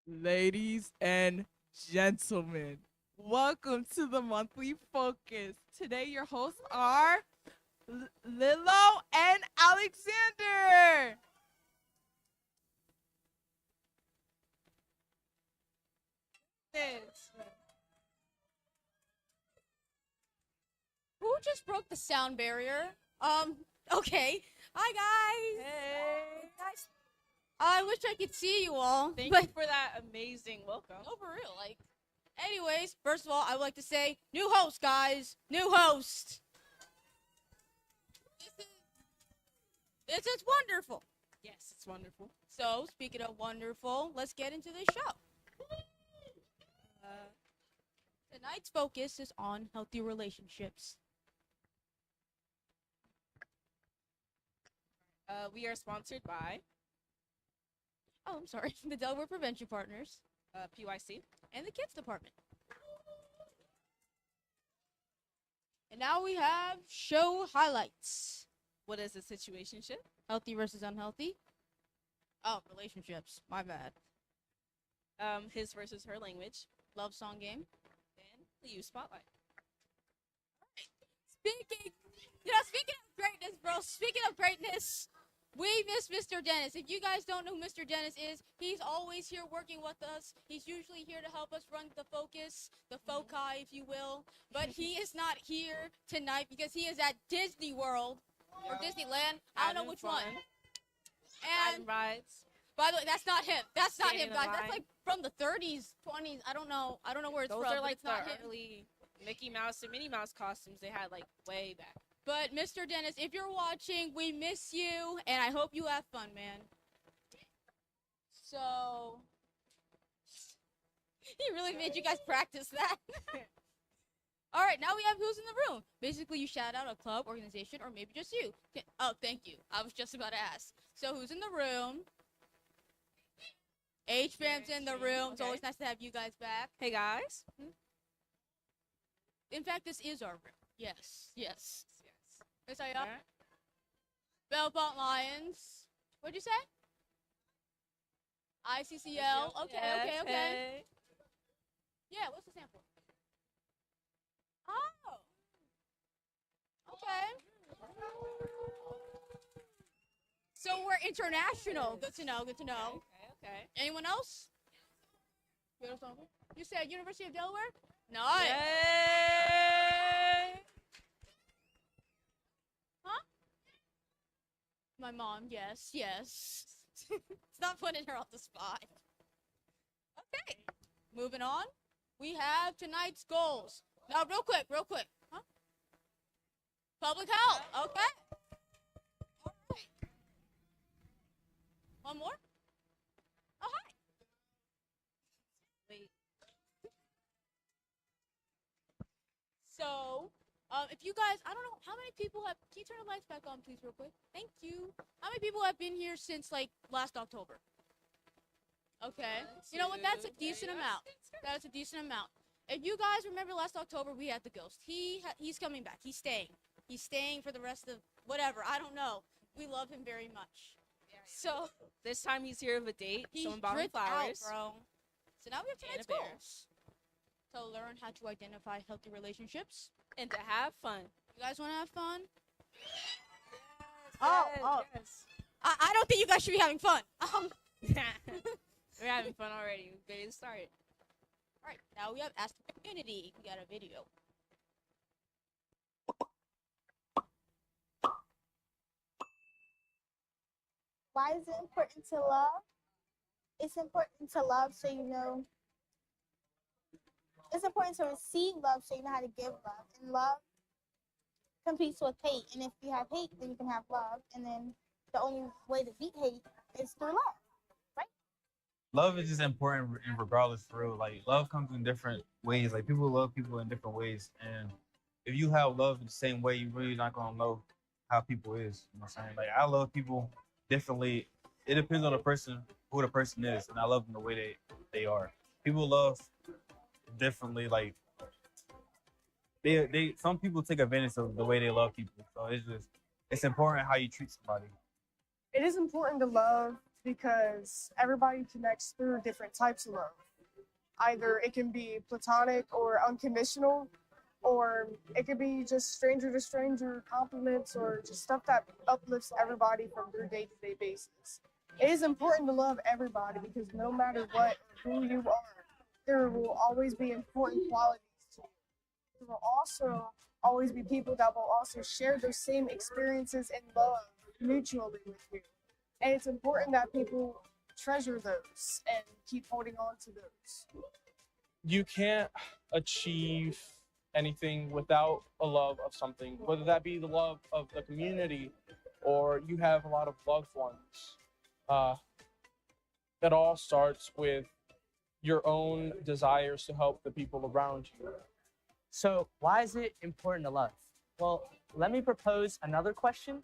Ladies and gentlemen, welcome to the monthly focus. Today, your hosts are Lilo and Alexander. This. Who just broke the sound barrier? Okay. Hi guys. Hey. Guys, I wish I could see you all. Thank but you for that amazing welcome. no, for real. Anyways, first of all, I would like to say, new host, guys. New host. This is, this is wonderful. Yes, it's wonderful. So, speaking of wonderful, let's get into the show. Tonight's focus is on healthy relationships. We are sponsored by Oh, I'm sorry. The Delaware Prevention Partners PYC. and the Kids Department. And now we have show highlights. What is a situationship? Healthy versus unhealthy. Oh, relationships. My bad. His versus her language. Love song game. And the youth spotlight. Speaking of greatness, bro. Speaking of greatness, we miss Mr. Dennis. If you guys don't know who Mr. Dennis is, he's always here working with us. He's usually here to help us run the focus, the foci, if you will. But he is not here tonight because he is at Disney World or Disneyland. I don't know Having which one. fun. And Riding rides. by the way, that's not him. That's not Standing him, in guys. line. That's like from the 30s, 20s. I don't know. I don't know where it's Those from. are But like it's not the him. early Mickey Mouse and Minnie Mouse costumes they had like way back. But Mr. Dennis, if you're watching, we miss you, and I hope you have fun, man. So, he really made you guys practice that. All right, now we have who's in the room. Basically, you shout out a club, organization, or maybe just you. Oh, thank you. I was just about to ask. So, who's in the room? H-Fam's in the room. It's Okay. always nice to have you guys back. Hey guys. In fact, this is our room. Yes, yes. Yes, I All am. right. Belmont Lions. What'd you say? ICCL. Okay, okay, okay. Hey. Yeah, what's the sample? Oh. Okay. So we're international. Good to know. Good to know. Okay. Anyone else? You said University of Delaware? Nice. Yay! My mom. Yes. Yes. It's not putting her on the spot. Okay. Moving on. We have tonight's goals. Now, real quick. Huh? Public health. Okay. All right. One more? Oh, hi. Wait. So, if you guys, I don't know, how many people have, can you turn the lights back on, please, real quick? Thank you. How many people have been here since, like, last October? Okay. You know what? That's a decent amount. That's a decent amount. If you guys remember last October, we had the ghost. He's coming back. He's staying. He's staying for the rest of whatever. I don't know. We love him very much. So This time he's here with a date. he Someone bought him dripped out, flowers. bro. So now we have tonight's And a bear. goals. To learn how to identify healthy relationships. And to have fun. You guys want to have fun? Oh. Yes. I don't think you guys should be having fun. We're having fun already. We're getting started. All right. Now we have Ask the Community. We got a video. Why is it important to love? It's important to love so you know. It's important to receive love so you know how to give love. And love competes with hate. And if you have hate, then you can have love. And then the only way to beat hate is through love. Love is just important and regardless for real. Like love comes in different ways. Like people love people in different ways. And if you have love in the same way, you really not gonna know how people is. You know what I'm saying? Like I love people differently. It depends on the person, who the person is, and I love them the way they are. People love differently, like they some people take advantage of the way they love people. So it's important how you treat somebody. It is important to love because everybody connects through different types of love. Either it can be platonic or unconditional, or it could be just stranger to stranger compliments or just stuff that uplifts everybody from their day-to-day basis. It is important to love everybody because no matter what or who you are, there will always be important qualities to you. There will also always be people that will also share those same experiences and love mutually with you. And it's important that people treasure those and keep holding on to those. You can't achieve anything without a love of something, whether that be the love of the community or you have a lot of loved ones. That all starts with your own desires to help the people around you. So why is it important to love? Well, let me propose another question.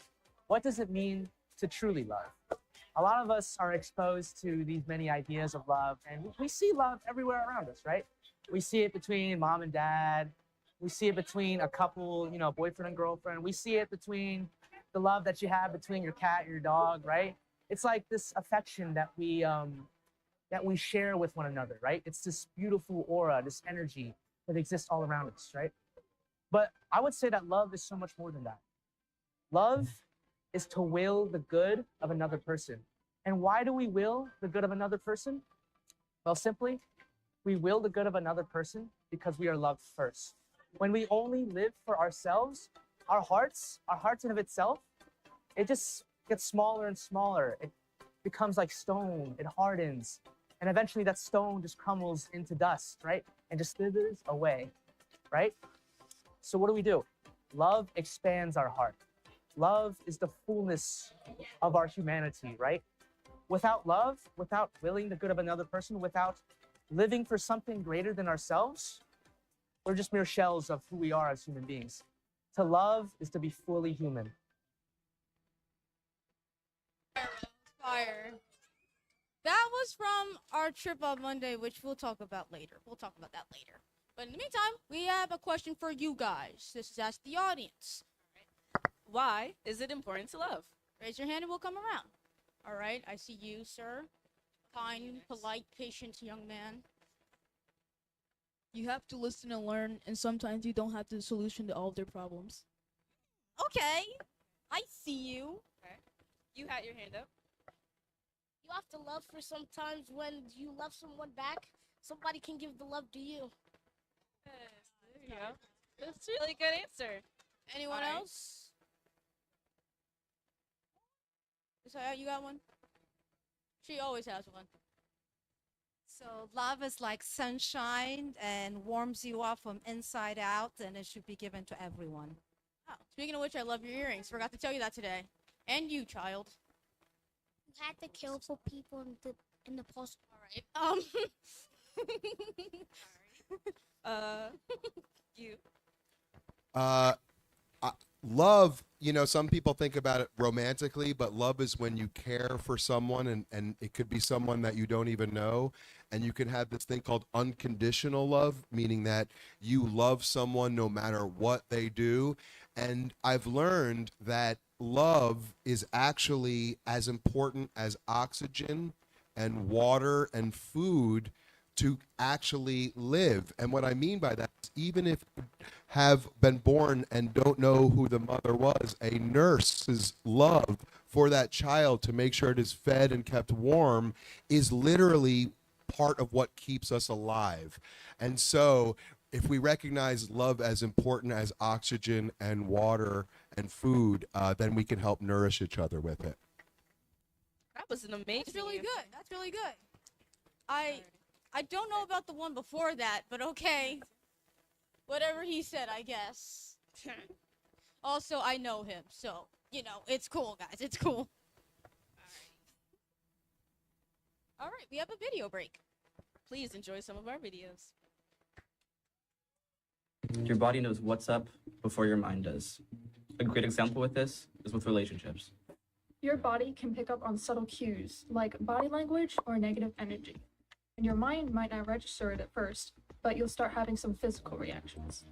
What does it mean to truly love? A lot of us are exposed to these many ideas of love, and we see love everywhere around us, right? We see it between mom and dad. We see it between a couple, boyfriend and girlfriend. We see it between the love that you have between your cat and your dog, right? It's like this affection that we share with one another, right? It's this beautiful aura, this energy that exists all around us, right? But I would say that love is so much more than that. Love is to will the good of another person. And why do we will the good of another person? Well, simply, we will the good of another person because we are loved first. When we only live for ourselves, our hearts in of itself, it just gets smaller and smaller. It becomes like stone, it hardens. And eventually that stone just crumbles into dust, right? And just slithers away, right? So what do? Love expands our heart. Love is the fullness of our humanity, right? Without love, without willing the good of another person, without living for something greater than ourselves, we're just mere shells of who we are as human beings. To love is to be fully human. Fire. That was from our trip on Monday, which we'll talk about later. We'll talk about that later. But in the meantime, we have a question for you guys. This is Ask the Audience. Why is it important to love? Raise your hand and we'll come around. All right, I see you, sir. Kind, polite, patient young man. You have to listen and learn, and sometimes you don't have the solution to all of their problems. Okay, I see you. You had your hand up. You have to love for sometimes when you love someone back, somebody can give the love to you. Yes, there you go. That's a really good answer. Anyone All right. else? So you got one? She always has one. So love is like sunshine and warms you up from inside out, and it should be given to everyone. Oh, speaking of which, I love your earrings. Forgot to tell you that today. And you, child. You had to kill for people in the post. All right. You. Love, some people think about it romantically, but love is when you care for someone and it could be someone that you don't even know. And you can have this thing called unconditional love, meaning that you love someone no matter what they do. And I've learned that love is actually as important as oxygen and water and food to actually live. And what I mean by that is even if you have been born and don't know who the mother was, a nurse's love for that child to make sure it is fed and kept warm is literally part of what keeps us alive. And so if we recognize love as important as oxygen and water and food, then we can help nourish each other with it. That was an amazing. That's really answer. good. That's really good. I don't know about the one before that, but okay. Whatever he said, I guess. Also, I know him, so, it's cool, guys. It's cool. All right, we have a video break. Please enjoy some of our videos. Your body knows what's up before your mind does. A great example with this is with relationships. Your body can pick up on subtle cues like body language or negative energy. And your mind might not register it at first, but you'll start having some physical reactions.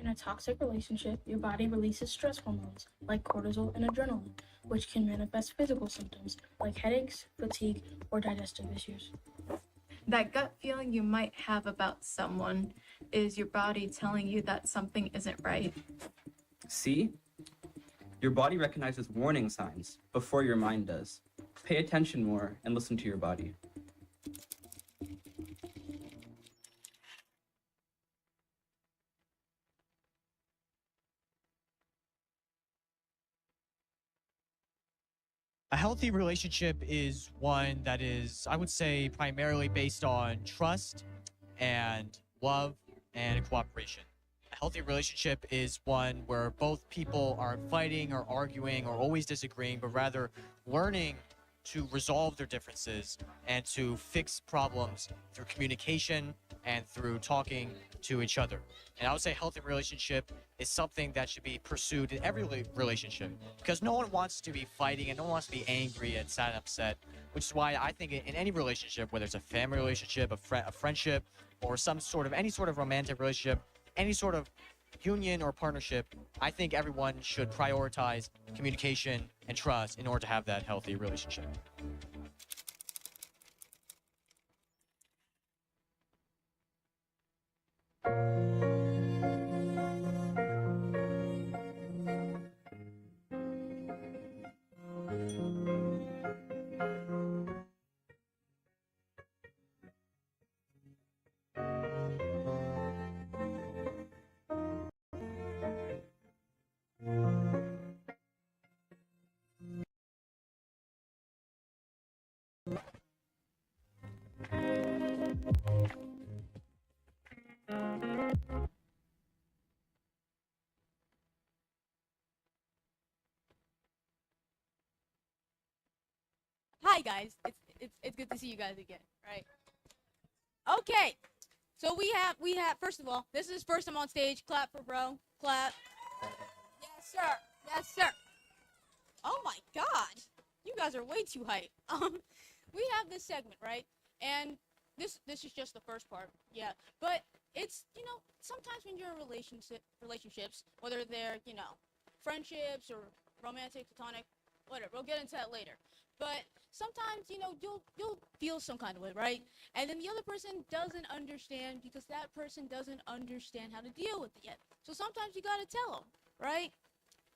In a toxic relationship, your body releases stress hormones like cortisol and adrenaline, which can manifest physical symptoms like headaches, fatigue, or digestive issues. That gut feeling you might have about someone is your body telling you that something isn't right. See? Your body recognizes warning signs before your mind does. Pay attention more and listen to your body. A healthy relationship is one that is, I would say, primarily based on trust and love and cooperation. A healthy relationship is one where both people aren't fighting or arguing or always disagreeing, but rather learning to resolve their differences and to fix problems through communication and through talking to each other. And I would say healthy relationship is something that should be pursued in every relationship, because no one wants to be fighting and no one wants to be angry and sad and upset, which is why I think in any relationship, whether it's a family relationship, a friendship, or any sort of romantic relationship, any sort of union or partnership, I think everyone should prioritize communication and trust in order to have that healthy relationship. Hi guys, it's good to see you guys again, right? Okay, so we have first of all, this is first time on stage. Clap for bro, clap. Yes sir, yes sir. Oh my God, you guys are way too hype. We have this segment, right? And this is just the first part, yeah. But it's sometimes when you're in relationships, whether they're friendships or romantic, platonic, whatever. We'll get into that later. But sometimes, you'll feel some kind of way, right? And then the other person doesn't understand because that person doesn't understand how to deal with it yet. So sometimes you gotta tell them, right?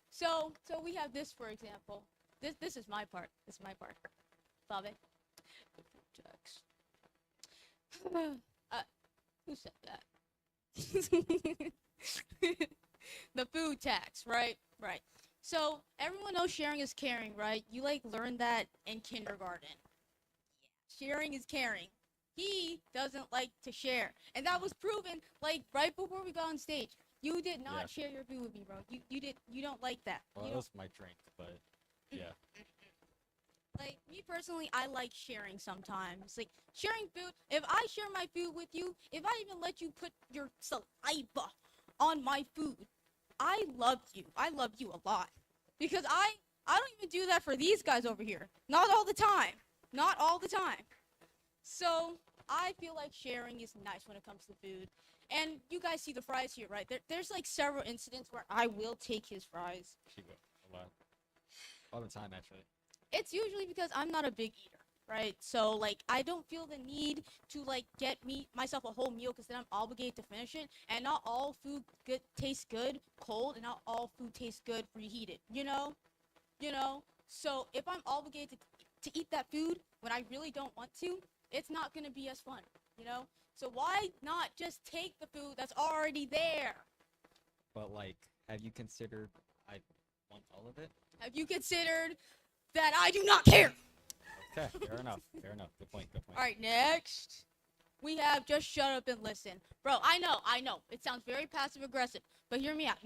So we have this, for example. This is my part. This is my part. Bobby. The food tax. Who said that? The food tax, right? Right. So everyone knows sharing is caring, right? You learned that in kindergarten. Yeah, sharing is caring. He doesn't like to share, and that was proven right before we got on stage. You did not share your food with me, bro. You don't like that. Well, that was my drink, but yeah. Me personally, I like sharing sometimes. Sharing food. If I share my food with you, if I even let you put your saliva on my food, I love you. I love you a lot. Because I don't even do that for these guys over here. Not all the time. Not all the time. So I feel like sharing is nice when it comes to food. And you guys see the fries here, right? There's several incidents where I will take his fries. A lot. All the time, actually. It's usually because I'm not a big eater, right? So I don't feel the need to get myself a whole meal because then I'm obligated to finish it. And not all food tastes good cold, and not all food tastes good reheated. You know. So if I'm obligated to eat that food when I really don't want to, it's not gonna be as fun. So why not just take the food that's already there? But have you considered I want all of it? Have you considered that I do not care? Okay, fair enough. Fair enough. Good point. Good point. All right, next. We have just shut up and listen. Bro, I know. It sounds very passive aggressive, but hear me out.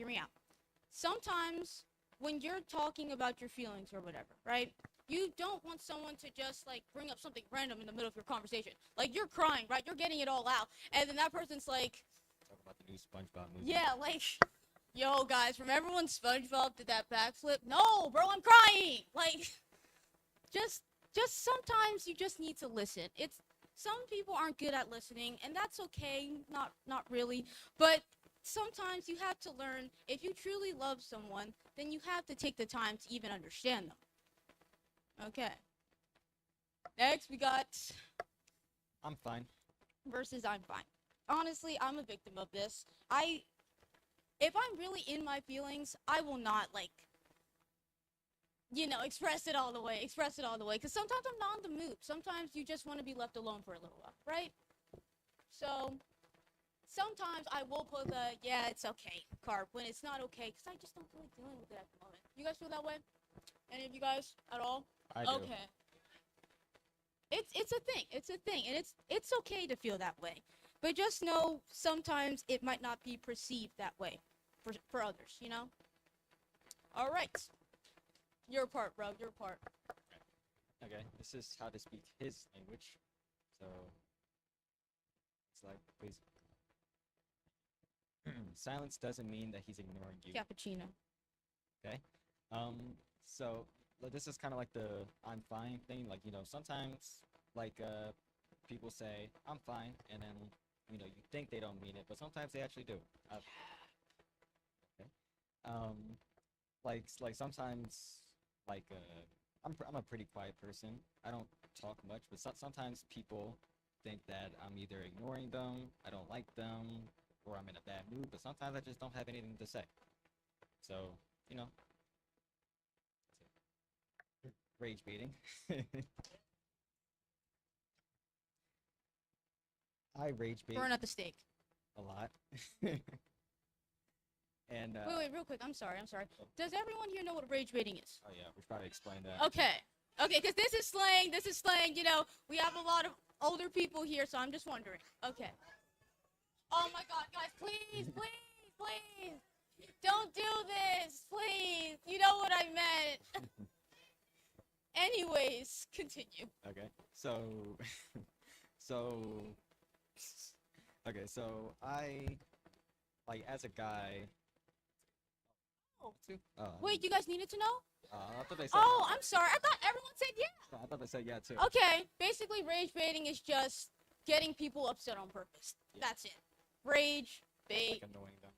Sometimes when you're talking about your feelings or whatever, right? You don't want someone to just bring up something random in the middle of your conversation. You're crying, right? You're getting it all out. And then that person's Talk about the new SpongeBob movie. yeah, yo guys, remember when SpongeBob did that backflip? No, bro, I'm crying. Just sometimes you just need to listen. Some people aren't good at listening, and that's okay. Not really. But sometimes you have to learn, if you truly love someone, then you have to take the time to even understand them. Okay. Next, we got I'm fine. versus I'm fine. Honestly, I'm a victim of this. If I'm really in my feelings, I will not, like, express it all the way. Because sometimes I'm not in the mood. Sometimes you just want to be left alone for a little while, right? So, sometimes I will put the, yeah, it's okay card when it's not okay. Because I just don't feel like dealing with it at the moment. You guys feel that way? Any of you guys at all? I do. Okay. It's a thing, and it's okay to feel that way. But just know sometimes it might not be perceived that way for others, you know? All right. Your part, bro. Your part. Okay, this is how to speak his language. So it's like, please. Silence doesn't mean that he's ignoring you. Cappuccino. Okay. So this is kind of like the I'm fine thing. Like, sometimes like people say I'm fine, and then you think they don't mean it, but sometimes they actually do. Okay. Like sometimes like I'm a pretty quiet person. I don't talk much, but sometimes people think that I'm either ignoring them, I don't like them, or I'm in a bad mood, but sometimes I just don't have anything to say. So, rage baiting. I rage bait Burn at the stake. a lot. And Wait, real quick. I'm sorry. Does everyone here know what rage baiting is? oh yeah, we should probably explain that. Okay, because this is slang. We have a lot of older people here, so I'm just wondering. Okay. Oh my God, guys, please, don't do this, please. You know what I meant. Anyways, continue. Okay. So okay, so I like as a guy. Wait, you guys needed to know? I thought they said Oh, yeah. I'm sorry. I thought everyone said yeah. I thought they said yeah too. Okay, basically rage baiting is just getting people upset on purpose. Yeah. That's it. Rage bait. Like annoying them,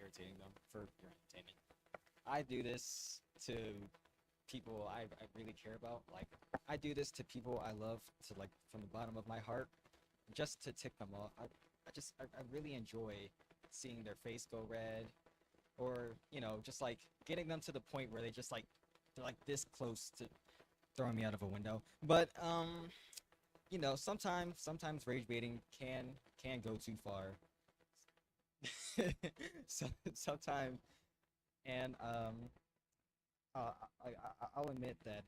irritating them for your entertainment. I do this to people I really care about. Like I do this to people I love, to like from the bottom of my heart, just to tick them off. I really enjoy seeing their face go red, or just like getting them to the point where they're like this close to throwing me out of a window. But sometimes rage baiting can go too far. Sometimes, and I'll admit that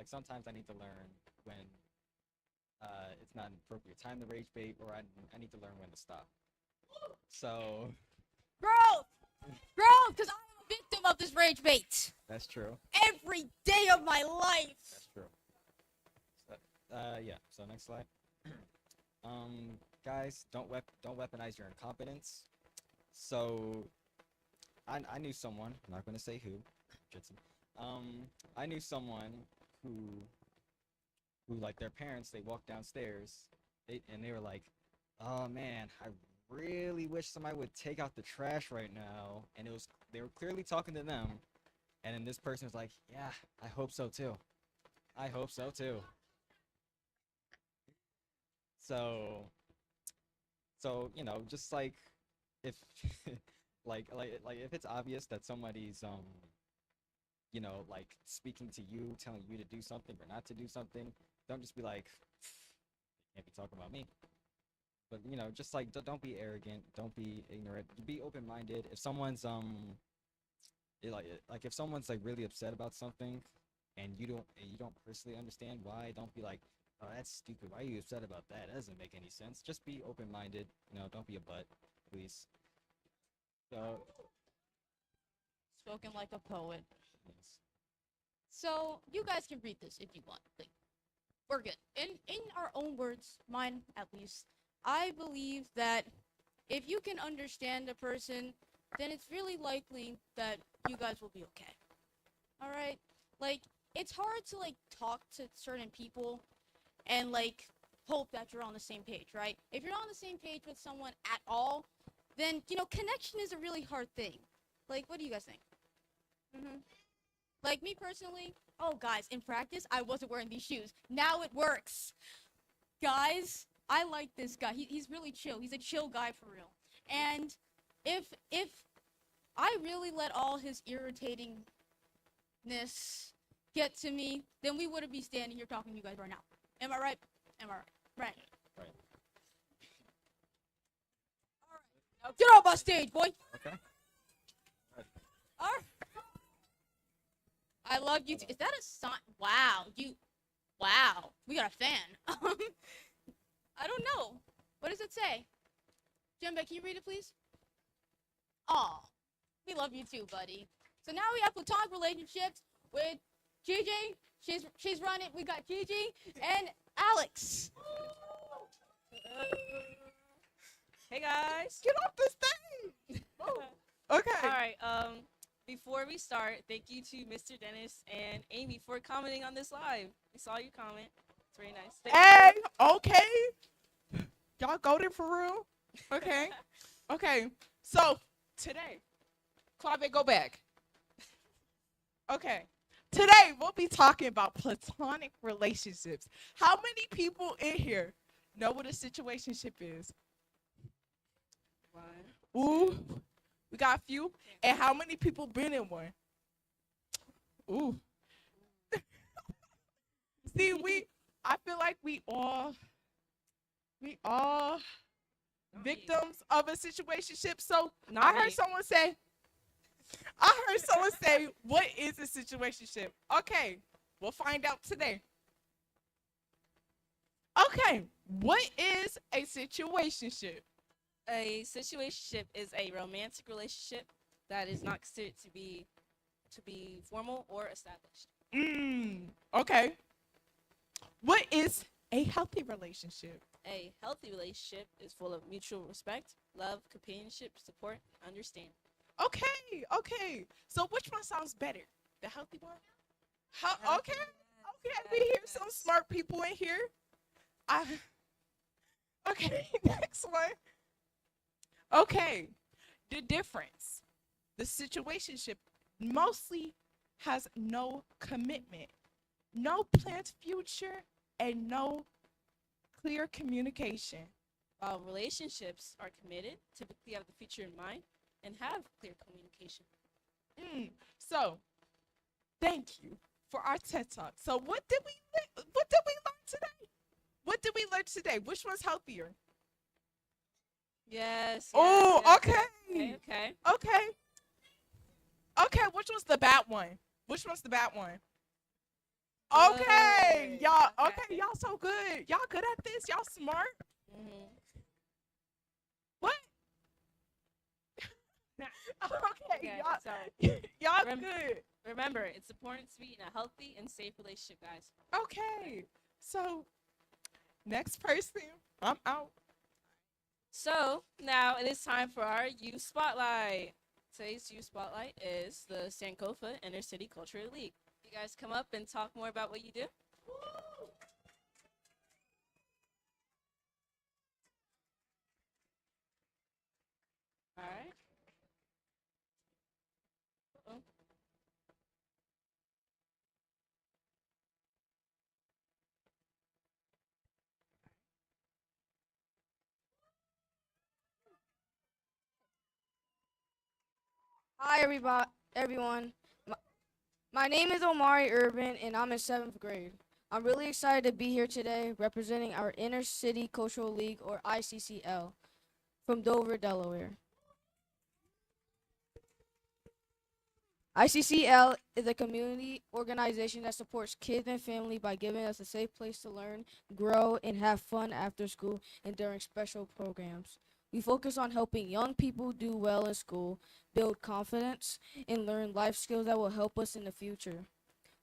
sometimes I need to learn when it's not an appropriate time to rage bait, or I need to learn when to stop. So Growth, because I'm a victim of this rage bait that's true. every day of my life. That's true. So, yeah. So next slide. Guys, don't weaponize your incompetence. So, I knew someone. I'm not gonna say who. I knew someone who like their parents. They walked downstairs, and they were like, "Oh man, I really wish somebody would take out the trash right now." And they were clearly talking to them, and then this person was like, "Yeah, I hope so too. I hope so too." So just like if like if it's obvious that somebody's like speaking to you, telling you to do something or not to do something, don't just be like, can't be talking about me. But just like don't be arrogant, don't be ignorant, be open-minded. If someone's like if someone's like really upset about something and you don't personally understand why, don't be like, "Oh, that's stupid. Why are you upset about that? That doesn't make any sense." Just be open-minded. Don't be a butt, please. So, Spoken like a poet. yes. So you guys can read this if you want. Like, we're good. In our own words, mine at least, I believe that if you can understand a person, then it's really likely that you guys will be okay. All right? Like, it's hard to like talk to certain people and like hope that you're on the same page, right? If you're not on the same page with someone at all, then connection is a really hard thing. Like, what do you guys think? Like me personally, oh guys, in practice I wasn't wearing these shoes. Now it works. Guys, I like this guy. He's really chill. He's a chill guy for real. And if I really let all his irritatingness get to me, then we wouldn't be standing here talking to you guys right now. Am I right? Am I right? Right. Right. Now get off my stage, boy. Okay. All right. I love you too. Is that a sign? Wow. Wow. We got a fan. I don't know. What does it say? Jembe, can you read it, please? Aw. We love you too, buddy. So now we have platonic relationships with Gigi. She's running. We got Gigi and Alex. Hey guys. Get off the stage. Okay. All right. Before we start, thank you to Mr. Dennis and Amy for commenting on this live. We saw your comment. It's very nice. Thank Hey, you. okay. Y'all go there for real? Okay. Okay. So today, Clave, go back. Okay. Today we'll be talking about platonic relationships. How many people in here know what a situationship is? Ooh, we got a few. And how many people been in one? Ooh. See, I feel like we all victims of a situationship. So I heard someone say, what is a situationship? Okay, we'll find out today. Okay, what is a situationship? A situationship is a romantic relationship that is not considered to be formal or established. Okay. What is a healthy relationship? A healthy relationship is full of mutual respect, love, companionship, support, and understanding. Okay. So which one sounds better? The healthy one? Okay. We hear some smart people in here. Okay, next one. Okay, the difference. The situationship mostly has no commitment, no planned future, and no clear communication. While relationships are committed, typically have the future in mind, and have clear communication. So, thank you for our TED Talk. So, what did we learn today? What did we learn today? Which one's healthier? Yes. Oh, yes. okay. Okay, which one's the bad one? Which one's the bad one? Okay, y'all. Okay, y'all so good. Y'all good at this. Y'all smart. What? Okay, y'all. So y'all good. Remember, it's important to be in a healthy and safe relationship, guys. Okay, so next person, I'm out. So now it is time for our youth spotlight. Today's youth spotlight is the Sankofa Inner City Cultural League. You guys come up and talk more about what you do. All right. Hi, everyone. My name is Omari Urban, and I'm in 7th grade. I'm really excited to be here today representing our Inner City Cultural League, or ICCL, from Dover, Delaware. ICCL is a community organization that supports kids and family by giving us a safe place to learn, grow, and have fun after school and during special programs. We focus on helping young people do well in school, build confidence, and learn life skills that will help us in the future.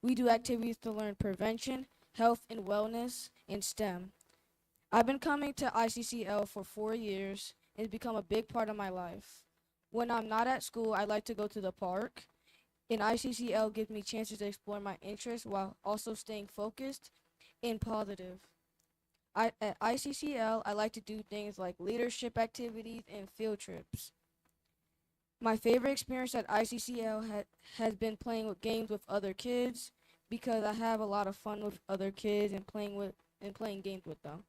We do activities to learn prevention, health and wellness, and STEM. I've been coming to ICCL for 4 years and it's become a big part of my life. When I'm not at school, I like to go to the park, and ICCL gives me chances to explore my interests while also staying focused and positive. At ICCL, I like to do things like leadership activities and field trips. My favorite experience at ICCL has been playing with games with other kids because I have a lot of fun with other kids and playing games with them.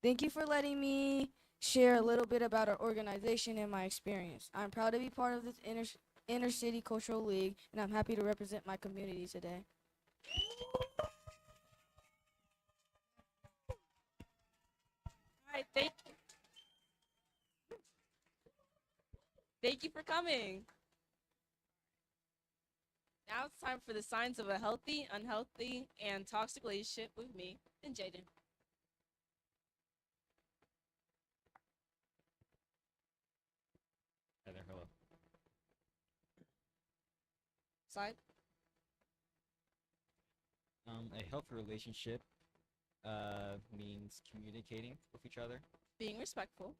Thank you for letting me share a little bit about our organization and my experience. I'm proud to be part of this inner city cultural league, and I'm happy to represent my community today. All right, thank you. Thank you for coming. Now it's time for the signs of a healthy, unhealthy, and toxic relationship with me and Jaden. Hi there, hello. Side? A healthy relationship means communicating with each other, Being respectful,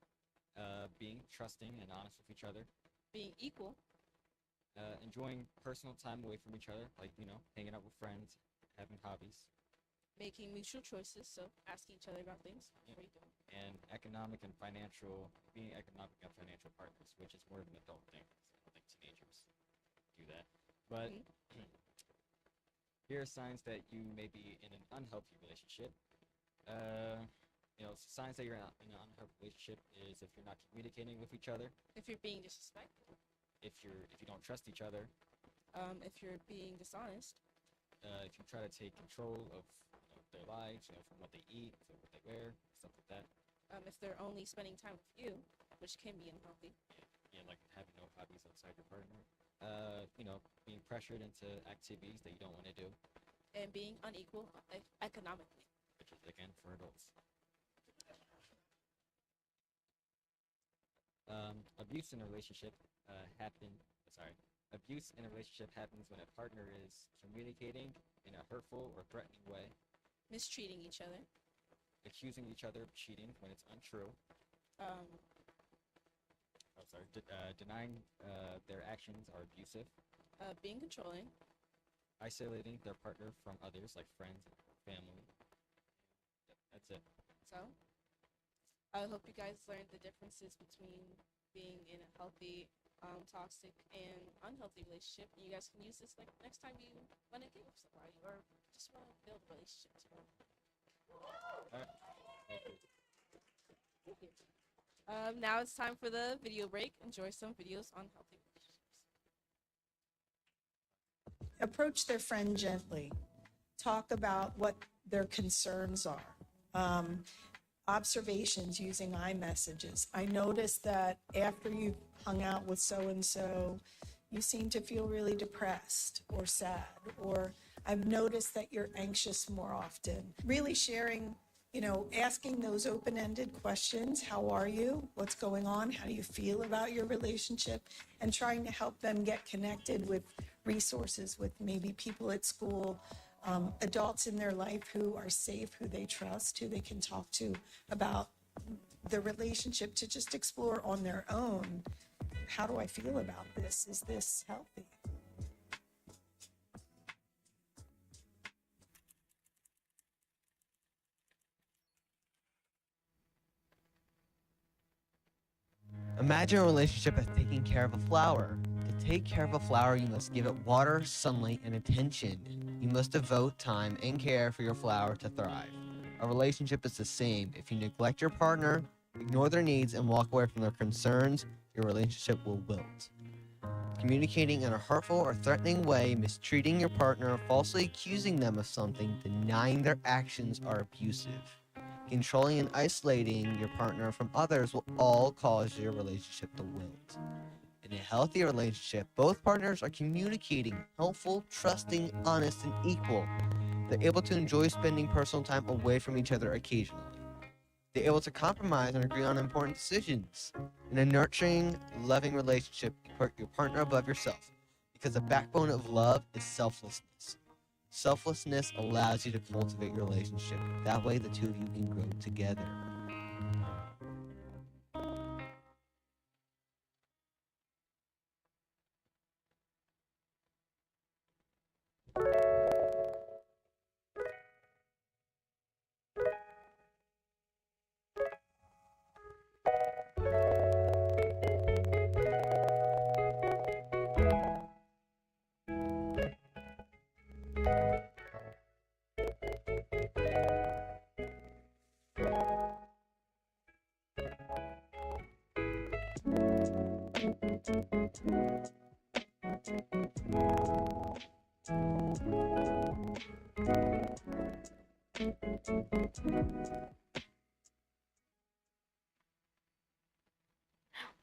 being trusting and honest with each other, being equal, enjoying personal time away from each other, like, hanging out with friends, having hobbies, making mutual choices, so asking each other about things. What are you doing? and being economic and financial partners, which is more of an adult thing. I don't think teenagers do that. But here are signs that you may be in an unhealthy relationship. Signs that you're in an unhealthy relationship is if you're not communicating with each other, If you're being disrespectful, if you don't trust each other, if you're being dishonest, if you try to take control of their lives, from what they eat to what they wear, stuff like that. if they're only spending time with you, which can be unhealthy. Yeah, like having no hobbies outside your partner. Being pressured into activities that you don't want to do, And being unequal economically. which is again for adults. Abuse in a relationship Abuse in a relationship happens when a partner is communicating in a hurtful or threatening way, Mistreating each other, accusing each other of cheating when it's untrue, um, denying their actions are abusive, being controlling, isolating their partner from others like friends and family. Yep, that's it. So, I hope you guys learned the differences between being in a healthy, toxic, and unhealthy relationship. And you guys can use this like next time you want to get with somebody or just want to build relationships. Alright. Thank you. Thank you. Now it's time for the video break. Enjoy some videos on healthy relationships. Approach their friend gently. Talk about what their concerns are. Observations using iMessages. I noticed that after you hung out with so-and-so, you seem to feel really depressed or sad, or I've noticed that you're anxious more often. Really sharing, asking those open-ended questions. How are you? What's going on? How do you feel about your relationship? And trying to help them get connected with resources, with maybe people at school, adults in their life who are safe, who they trust, who they can talk to about the relationship, to just explore on their own. How do I feel about this? Is this healthy? Imagine a relationship as taking care of a flower. To take care of a flower, you must give it water, sunlight, and attention. You must devote time and care for your flower to thrive. A relationship is the same. If you neglect your partner, ignore their needs, and walk away from their concerns, your relationship will wilt. Communicating in a hurtful or threatening way, mistreating your partner, falsely accusing them of something, denying their actions are abusive. Controlling and isolating your partner from others will all cause your relationship to wilt. In a healthy relationship, both partners are communicating, helpful, trusting, honest, and equal. They're able to enjoy spending personal time away from each other occasionally. They're able to compromise and agree on important decisions. In a nurturing, loving relationship, you put your partner above yourself, because the backbone of love is selflessness. Selflessness allows you to cultivate your relationship. That way, the two of you can grow together.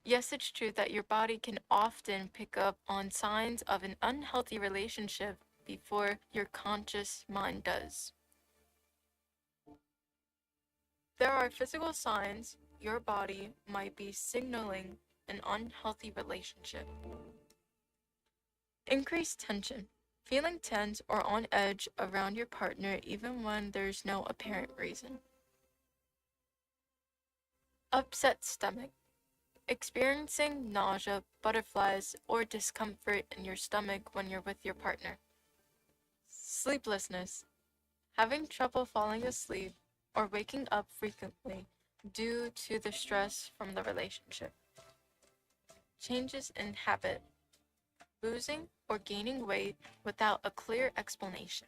Yes, it's true that your body can often pick up on signs of an unhealthy relationship before your conscious mind does. There are physical signs your body might be signaling an unhealthy relationship. Increased tension. Feeling tense or on edge around your partner even when there's no apparent reason. Upset stomach. Experiencing nausea, butterflies, or discomfort in your stomach when you're with your partner. Sleeplessness. Having trouble falling asleep or waking up frequently due to the stress from the relationship. Changes in habit. Losing or gaining weight without a clear explanation.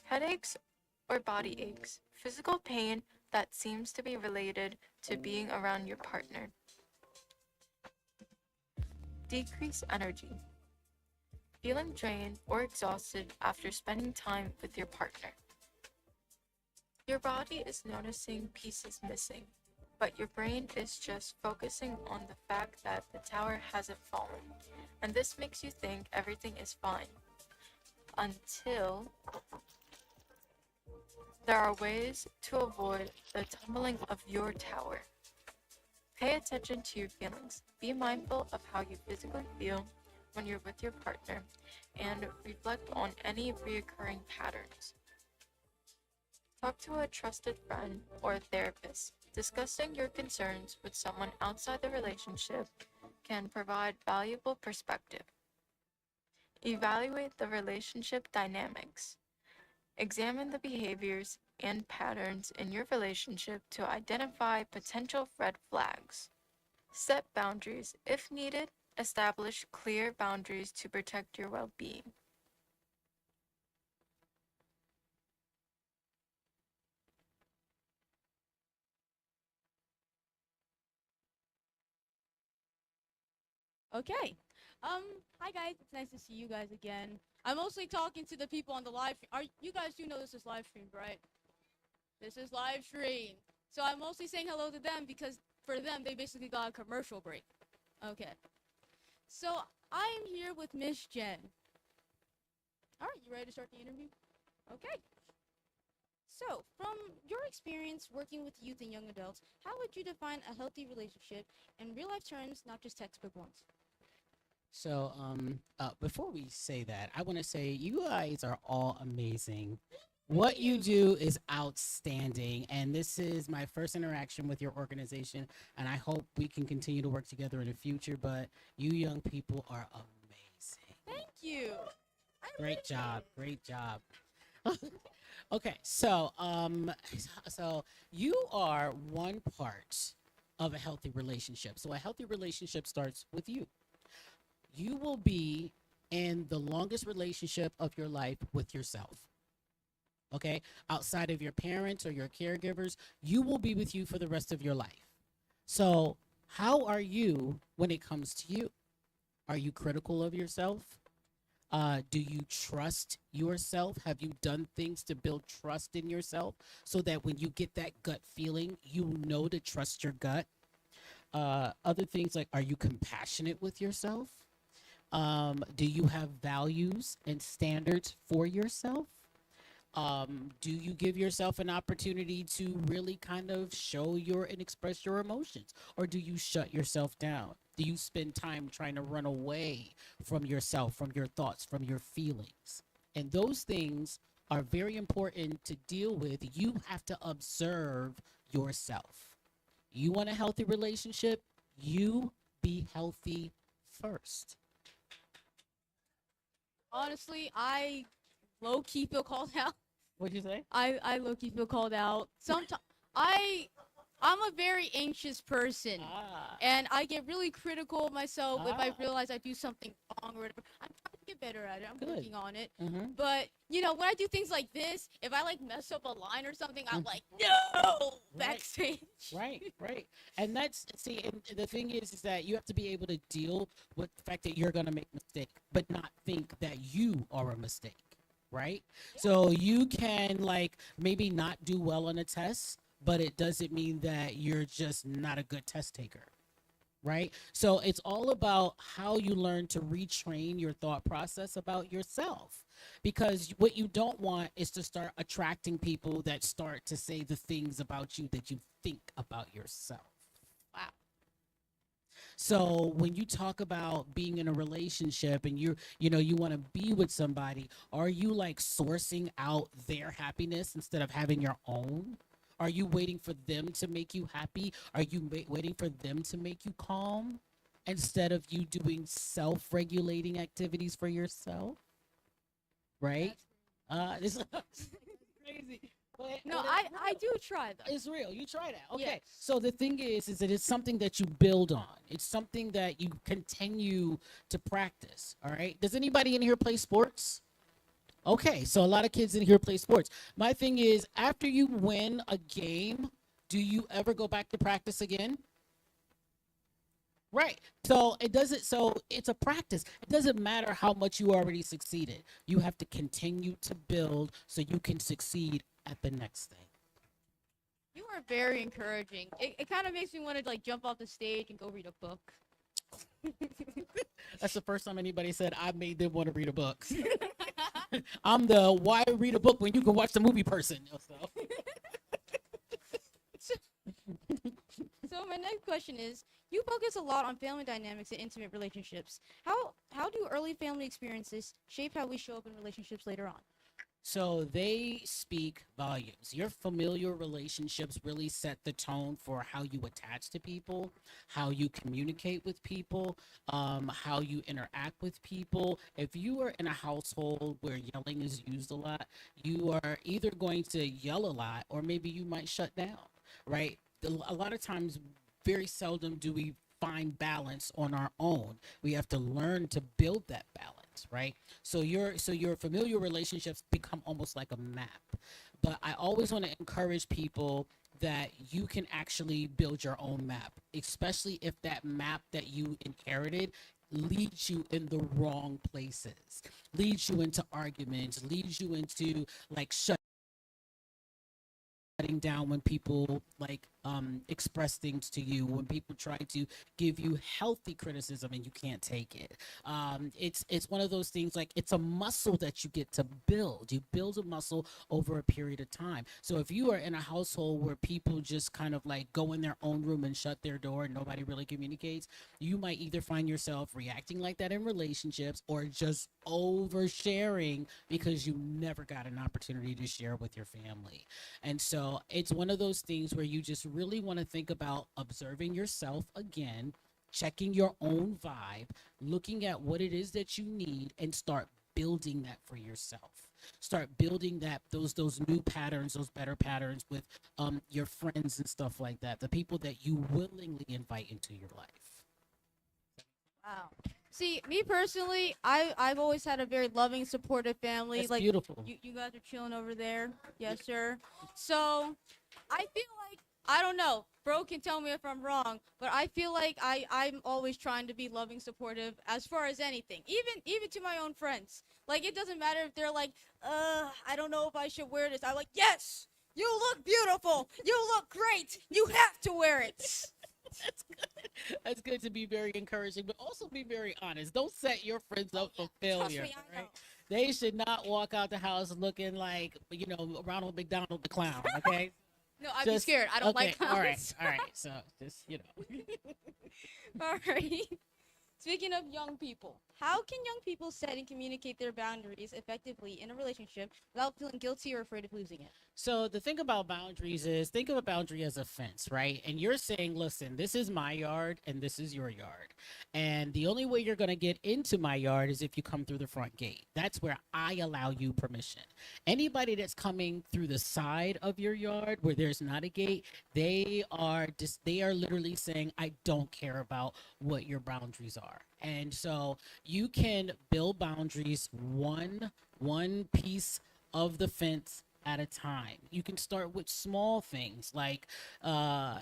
Headaches or body aches. Physical pain that seems to be related to being around your partner. Decreased energy. Feeling drained or exhausted after spending time with your partner. Your body is noticing pieces missing, but your brain is just focusing on the fact that the tower hasn't fallen, and this makes you think everything is fine. Until there are ways to avoid the tumbling of your tower. Pay attention to your feelings. Be mindful of how you physically feel when you're with your partner and reflect on any reoccurring patterns. Talk to a trusted friend or a therapist. Discussing your concerns with someone outside the relationship can provide valuable perspective. Evaluate the relationship dynamics. Examine the behaviors and patterns in your relationship to identify potential red flags. Set boundaries. If needed, establish clear boundaries to protect your well-being. Okay. Hi guys. It's nice to see you guys again. I'm mostly talking to the people on the live stream. You guys do know this is live streamed, right? This is live stream. So I'm mostly saying hello to them because for them they basically got a commercial break. Okay. So I am here with Miss Jen. Alright, you ready to start the interview? Okay. So, from your experience working with youth and young adults, how would you define a healthy relationship in real life terms, not just textbook ones? So, before we say that, I want to say you guys are all amazing. What you do is outstanding, and this is my first interaction with your organization, and I hope we can continue to work together in the future, but you young people are amazing. Thank you. Great job. Great job. Okay, so so you are one part of a healthy relationship. So a healthy relationship starts with you. You will be in the longest relationship of your life with yourself. Okay? Outside of your parents or your caregivers, you will be with you for the rest of your life. So, how are you when it comes to you? Are you critical of yourself? Do you trust yourself? Have you done things to build trust in yourself so that when you get that gut feeling, you know to trust your gut? Other things like, are you compassionate with yourself? Do you have values and standards for yourself? Do you give yourself an opportunity to really kind of show and express your emotions? Or do you shut yourself down? Do you spend time trying to run away from yourself, from your thoughts, from your feelings? And those things are very important to deal with. You have to observe yourself. You want a healthy relationship? You be healthy first. Honestly, I low-key feel called out. What'd you say? I low-key feel called out. Sometimes I'm a very anxious person, and I get really critical of myself if I realize I do something wrong or whatever. I'm trying to get better at it. I'm working on it. But you know, when I do things like this, if I like mess up a line or something, I'm like, no, backstage. Right. And and the thing is that you have to be able to deal with the fact that you're gonna make a mistake, but not think that you are a mistake. right? So you can like maybe not do well on a test, but it doesn't mean that you're just not a good test taker, right? So it's all about how you learn to retrain your thought process about yourself. Because what you don't want is to start attracting people that start to say the things about you that you think about yourself. Wow. So when you talk about being in a relationship and you want to be with somebody, are you like sourcing out their happiness instead of having your own? Are you waiting for them to make you happy? Are you waiting for them to make you calm instead of you doing self-regulating activities for yourself? Right? This is crazy. No, I do try though. It's real. You try that. Okay. Yes. So the thing is that it's something that you build on. It's something that you continue to practice. All right. Does anybody in here play sports? Okay. So a lot of kids in here play sports. My thing is, after you win a game, do you ever go back to practice again? Right. So it's a practice. It doesn't matter how much you already succeeded. You have to continue to build so you can succeed at the next thing. You are very encouraging. It kind of makes me want to like jump off the stage and go read a book. That's the first time anybody said I made them want to read a book. I'm the why read a book when you can watch the movie person. So my next question is, you focus a lot on family dynamics and intimate relationships. How do early family experiences shape how we show up in relationships later on? So they speak volumes. Your familial relationships really set the tone for how you attach to people, how you communicate with people, how you interact with people. If you are in a household where yelling is used a lot, you are either going to yell a lot or maybe you might shut down, right? A lot of times, very seldom do we find balance on our own. We have to learn to build that balance, right? So your familial relationships become almost like a map. But I always want to encourage people that you can actually build your own map, especially if that map that you inherited leads you in the wrong places, leads you into arguments, leads you into like shutting down when people like express things to you, when people try to give you healthy criticism and you can't take it. It's one of those things, like it's a muscle that you get to build. You build a muscle over a period of time. So if you are in a household where people just kind of like go in their own room and shut their door and nobody really communicates, you might either find yourself reacting like that in relationships or just oversharing because you never got an opportunity to share with your family. And so it's one of those things where you just really want to think about observing yourself again, checking your own vibe, looking at what it is that you need, and start building that for yourself. Start building those new patterns, those better patterns with your friends and stuff like that, the people that you willingly invite into your life. Wow. See, me personally, I've always had a very loving, supportive family. That's like beautiful. You guys are chilling over there. Yes, sir. So I feel like, I don't know, bro can tell me if I'm wrong, but I feel like I'm always trying to be loving, supportive as far as anything. Even to my own friends. Like, it doesn't matter if they're like, I don't know if I should wear this. I'm like, yes, you look beautiful. You look great. You have to wear it. That's good. That's good to be very encouraging, but also be very honest. Don't set your friends up for failure. me, I know. Right? They should not walk out the house looking like, Ronald McDonald the clown. Okay. No, I'd be scared. I don't like clowns. All right. So just All right. Speaking of young people, how can young people set and communicate their boundaries effectively in a relationship without feeling guilty or afraid of losing it? So the thing about boundaries is, think of a boundary as a fence, right? And you're saying, listen, this is my yard and this is your yard. And the only way you're going to get into my yard is if you come through the front gate. That's where I allow you permission. Anybody that's coming through the side of your yard where there's not a gate, they are literally saying, I don't care about what your boundaries are. And so you can build boundaries one piece of the fence at a time. You can start with small things like you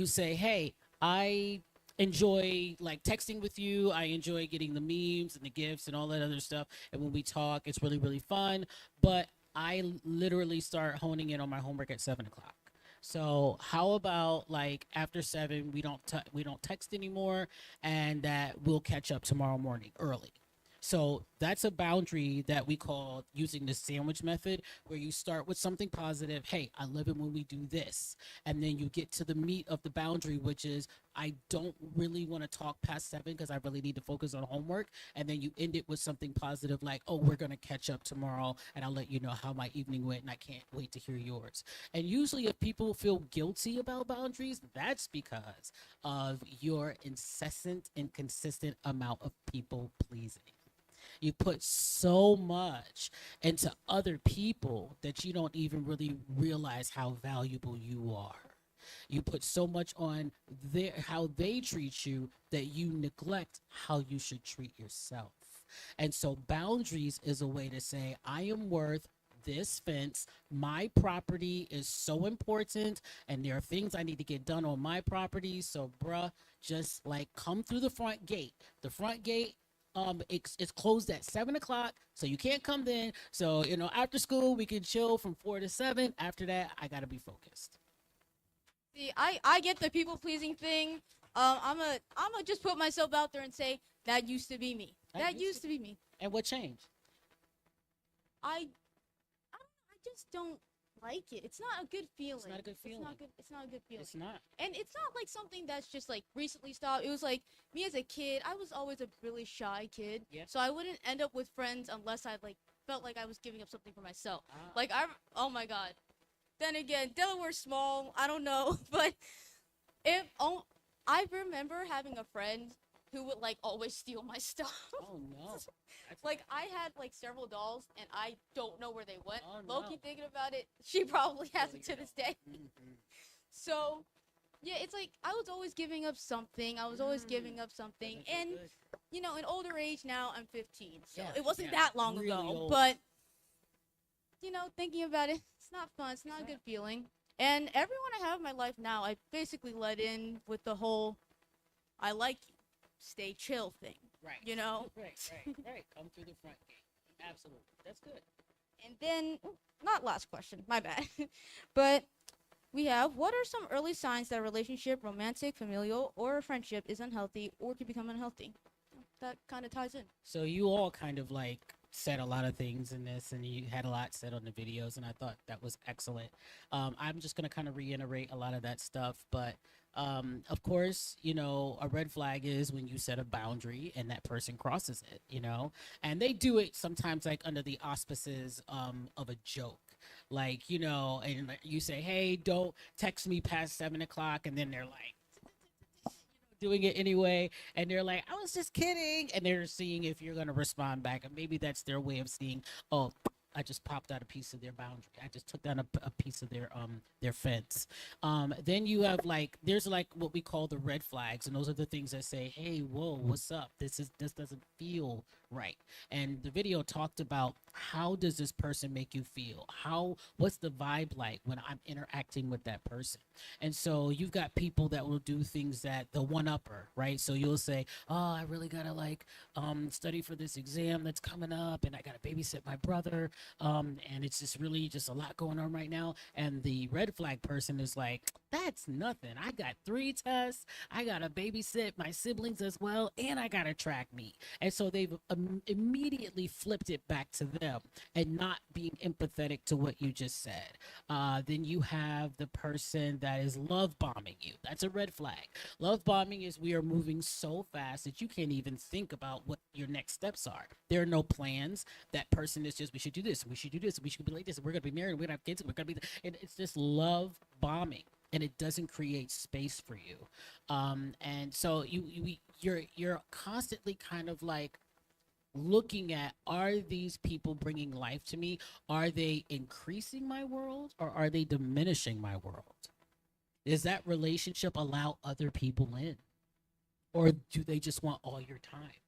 say, hey, I enjoy like texting with you. I enjoy getting the memes and the gifts and all that other stuff. And when we talk, it's really, really fun. But I literally start honing in on my homework at 7 o'clock. So how about like after 7, we don't text anymore, and that we'll catch up tomorrow morning early. So that's a boundary that we call using the sandwich method, where you start with something positive. Hey, I love it when we do this. And then you get to the meat of the boundary, which is I don't really want to talk past 7 because I really need to focus on homework. And then you end it with something positive like, oh, we're going to catch up tomorrow and I'll let you know how my evening went and I can't wait to hear yours. And usually if people feel guilty about boundaries, that's because of your incessant and consistent amount of people pleasing. You put so much into other people that you don't even really realize how valuable you are. You put so much on how they treat you that you neglect how you should treat yourself. And so boundaries is a way to say, I am worth this fence. My property is so important, and there are things I need to get done on my property. So, bruh, just like come through the front gate. The front gate, it's closed at 7 o'clock, so you can't come then. So, after school, we can chill from 4 to 7. After that, I gotta be focused. See, I get the people pleasing thing. I'm a just put myself out there and say that used to be me. That used to be me. And what changed? I just don't like it. It's not a good feeling. It's not a good feeling. It's not a good feeling. It's not. And it's not like something that's just like recently stopped. It was like me as a kid. I was always a really shy kid. Yeah. So I wouldn't end up with friends unless I like felt like I was giving up something for myself. Ah. Oh my god. Then again, Delaware's small. I don't know, but I remember having a friend who would like always steal my stuff. Oh no. Like I had like several dolls and I don't know where they went. Oh, no. Loki thinking about it, she probably has it to this day. So, yeah, it's like I was always giving up something. I was always giving up something. And in older age now, I'm 15. So Yeah, it wasn't yeah, that long really ago, old. but thinking about it, it's not fun. It's not a good feeling. And everyone I have in my life now, I basically let in with the whole I like you, stay chill thing. Right. Right. Come through the front gate. Absolutely. That's good. And then, not last question, my bad. But we have, what are some early signs that a relationship, romantic, familial, or a friendship is unhealthy or could become unhealthy? That kind of ties in. So you all kind of like said a lot of things in this, and you had a lot said on the videos, and I thought that was excellent. I'm just going to kind of reiterate a lot of that stuff, but of course, a red flag is when you set a boundary and that person crosses it, and they do it sometimes like under the auspices of a joke. Like, and you say, hey, don't text me past 7 o'clock. And then they're like, doing it anyway. And they're like, I was just kidding. And they're seeing if you're going to respond back. And maybe that's their way of seeing, oh, I just popped out a piece of their boundary. I just took down a piece of their fence. Then you have there's what we call the red flags, and those are the things that say, hey, whoa, what's up? This doesn't feel right. And the video talked about, how does this person make you feel? What's the vibe like when I'm interacting with that person? And so you've got people that will do things that the one-upper, right? So you'll say, oh, I really gotta study for this exam that's coming up, and I gotta babysit my brother. And it's just really just a lot going on right now. And the red flag person is like, that's nothing. I got 3 tests. I got to babysit my siblings as well. And I got to track meet. And so they've immediately flipped it back to them and not being empathetic to what you just said. Then you have the person that is love bombing you. That's a red flag. Love bombing is we are moving so fast that you can't even think about what your next steps are. There are no plans. That person is just, we should do this, we should do this, we should be like this, we're gonna be married, we're gonna have kids, we're gonna be, and it's just love bombing, and it doesn't create space for you. And so you're constantly kind of like looking at, are these people bringing life to me? Are they increasing my world, or are they diminishing my world? Does that relationship allow other people in, or do they just want all your time,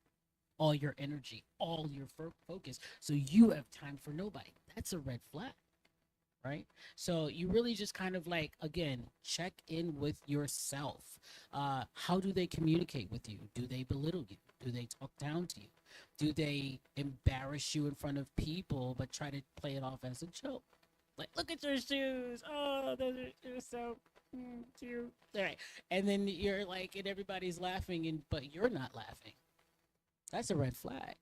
all your energy, all your focus, so you have time for nobody? That's a red flag, right? So you really just kind of like, again, check in with yourself. How do they communicate with you? Do they belittle you? Do they talk down to you? Do they embarrass you in front of people but try to play it off as a joke? Like, look at your shoes. Oh, those are so cute. All right. And then you're like, and everybody's laughing, but you're not laughing. That's a red flag.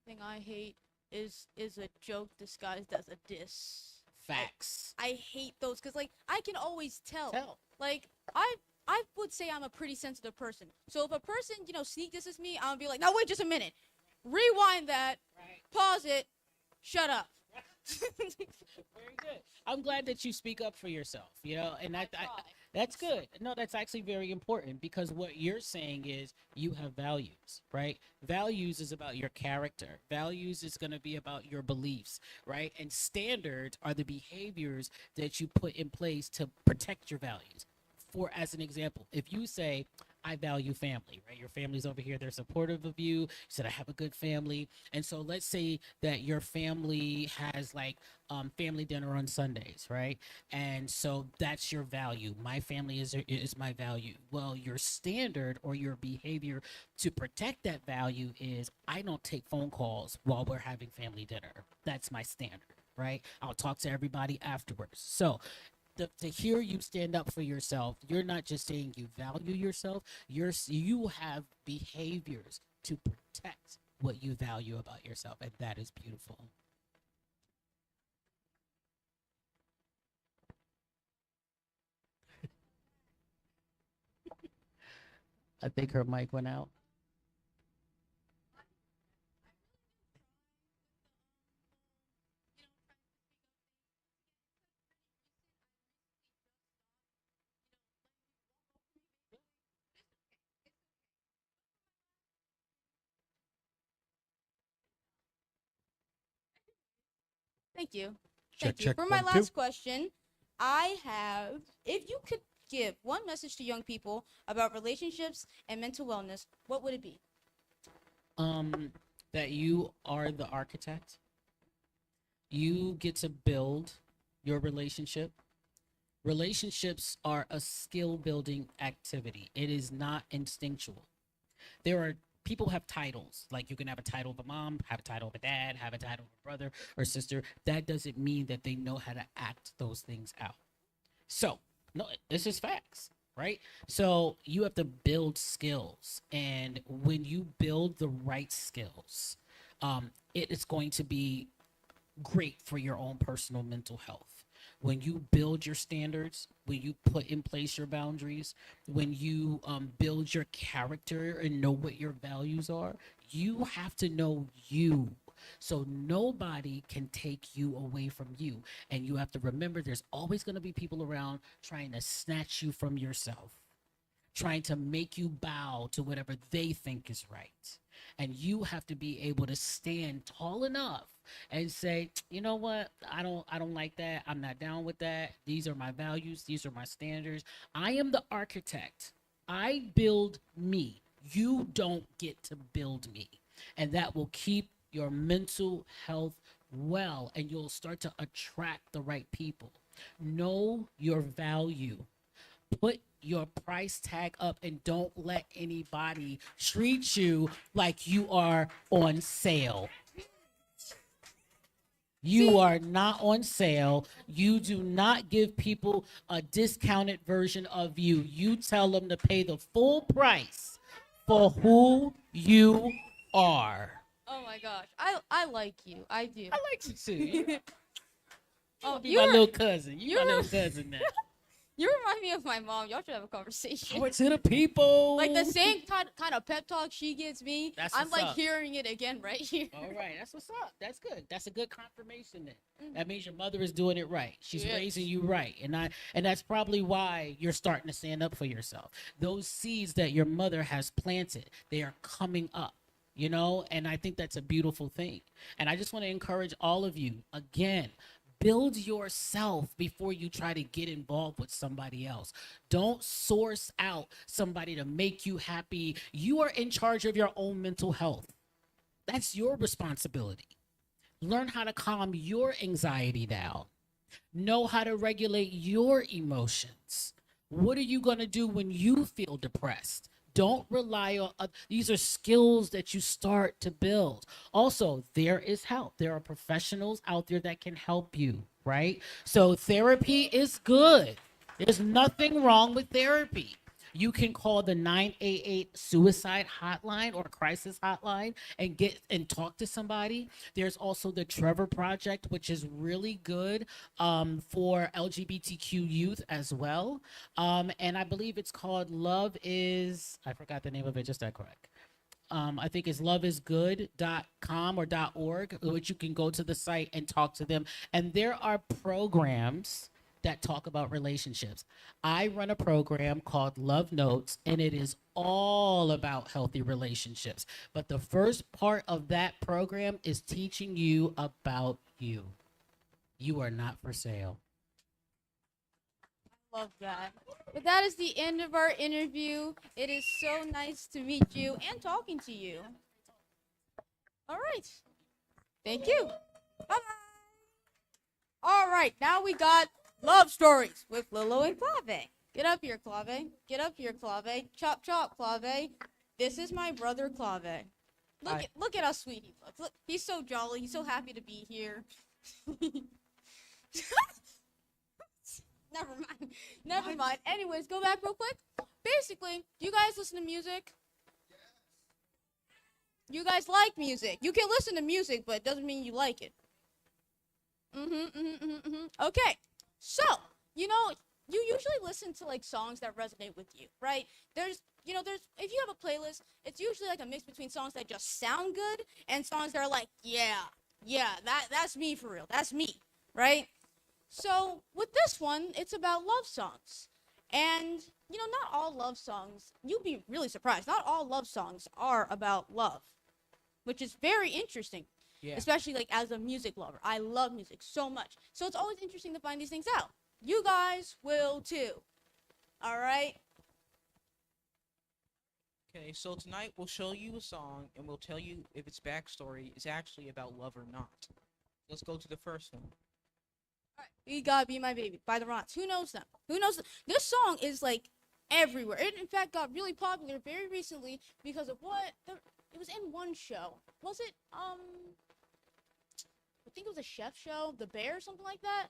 Thing I hate is a joke disguised as a diss. Facts. I hate those because like I can always tell. Like I would say I'm a pretty sensitive person. So if a person sneak disses me, I'll be like, no, wait, just a minute. Rewind that. Pause it. Shut up. Very good. I'm glad that you speak up for yourself, and that's good. No, that's actually very important because what you're saying is you have values, right? Values is about your character. Values is going to be about your beliefs, right? And standards are the behaviors that you put in place to protect your values. For as an example, if you say, I value family, right? Your family's over here, they're supportive of you. You said, I have a good family. And so let's say that your family has like family dinner on Sundays, right? And so that's your value. My family is my value. Well, your standard or your behavior to protect that value is I don't take phone calls while we're having family dinner. That's my standard, right? I'll talk to everybody afterwards. So to hear you stand up for yourself, you're not just saying you value yourself, you have behaviors to protect what you value about yourself, and that is beautiful. I think her mic went out. Thank you. Check, Thank you. check, For my 1, 2. last question, I have, if you could give one message to young people about relationships and mental wellness, what would it be? That you are the architect. You get to build your relationship. Relationships are a skill building activity. It is not instinctual. People have titles, like you can have a title of a mom, have a title of a dad, have a title of a brother or sister. That doesn't mean that they know how to act those things out. So, no, this is facts, right? So you have to build skills. And when you build the right skills, it is going to be great for your own personal mental health. When you build your standards, when you put in place your boundaries, when you build your character and know what your values are, you have to know you. So nobody can take you away from you. And you have to remember there's always going to be people around trying to snatch you from yourself, trying to make you bow to whatever they think is right. And you have to be able to stand tall enough and say, you know what, I don't like that. I'm not down with that. These are my values. These are my standards. I am the architect. I build me. You don't get to build me. And that will keep your mental health well, and you'll start to attract the right people. Know your value. Put your price tag up and don't let anybody treat you like you are on sale. You are not on sale. You do not give people a discounted version of you. You tell them to pay the full price for who you are. Oh my gosh, I like you. I do. I like you too. Oh, You my little cousin. You my little cousin now. You remind me of my mom. Y'all should have a conversation. Show it to the people. Like the same kind of pep talk she gives me. That's I'm what's like up. hearing it again right here. All right, that's what's up. That's good. That's a good confirmation then. That means your mother is doing it right. She's Yes. raising you right. And that's probably why you're starting to stand up for yourself. Those seeds that your mother has planted, they are coming up. And I think that's a beautiful thing. And I just want to encourage all of you, again, build yourself before you try to get involved with somebody else. Don't source out somebody to make you happy. You are in charge of your own mental health. That's your responsibility. Learn how to calm your anxiety down. Know how to regulate your emotions. What are you going to do when you feel depressed? Don't rely on these are skills that you start to build. Also, there is help. There are professionals out there that can help you, right? So therapy is good. There's nothing wrong with therapy. You can call the 988 suicide hotline or crisis hotline and get and talk to somebody. There's also the Trevor Project, which is really good for LGBTQ youth as well. And I believe it's called Love Is, I forgot the name of it, just that correct. I think it's loveisgood.com or .org, which you can go to the site and talk to them. And there are programs that talk about relationships. I run a program called Love Notes, and it is all about healthy relationships. But the first part of that program is teaching you about you. You are not for sale. Love that. But that is the end of our interview. It is so nice to meet you and talking to you. All right. Thank you. Bye-bye. All right, now we got Love Stories with Lilo and Clave. Get up here, Clave. Get up here, Clave. Chop, chop, Clave. This is my brother, Clave. Look at how sweet he looks. Look, he's so jolly. He's so happy to be here. Never mind. Never mind. Anyways, go back real quick. Basically, do you guys listen to music? You guys like music. You can listen to music, but it doesn't mean you like it. Okay. So, you know, you usually listen to like songs that resonate with you, right? There's if you have a playlist, it's usually like a mix between songs that just sound good and songs that are like, yeah, that's me for real. That's me, right? So, with this one, it's about love songs. And, you know, not all love songs, you'd be really surprised. Not all love songs are about love, which is very interesting. Yeah. Especially like as a music lover. I love music so much. So it's always interesting to find these things out. You guys will too. All right? Okay, so tonight we'll show you a song and we'll tell you if its backstory is actually about love or not. Let's go to the first one. All right. We Gotta Be My Baby by the Rots. Who knows them? Who knows them? This song is like everywhere. It in fact got really popular very recently because of it was in one show. Was it I think it was a chef show, The Bear, something like that.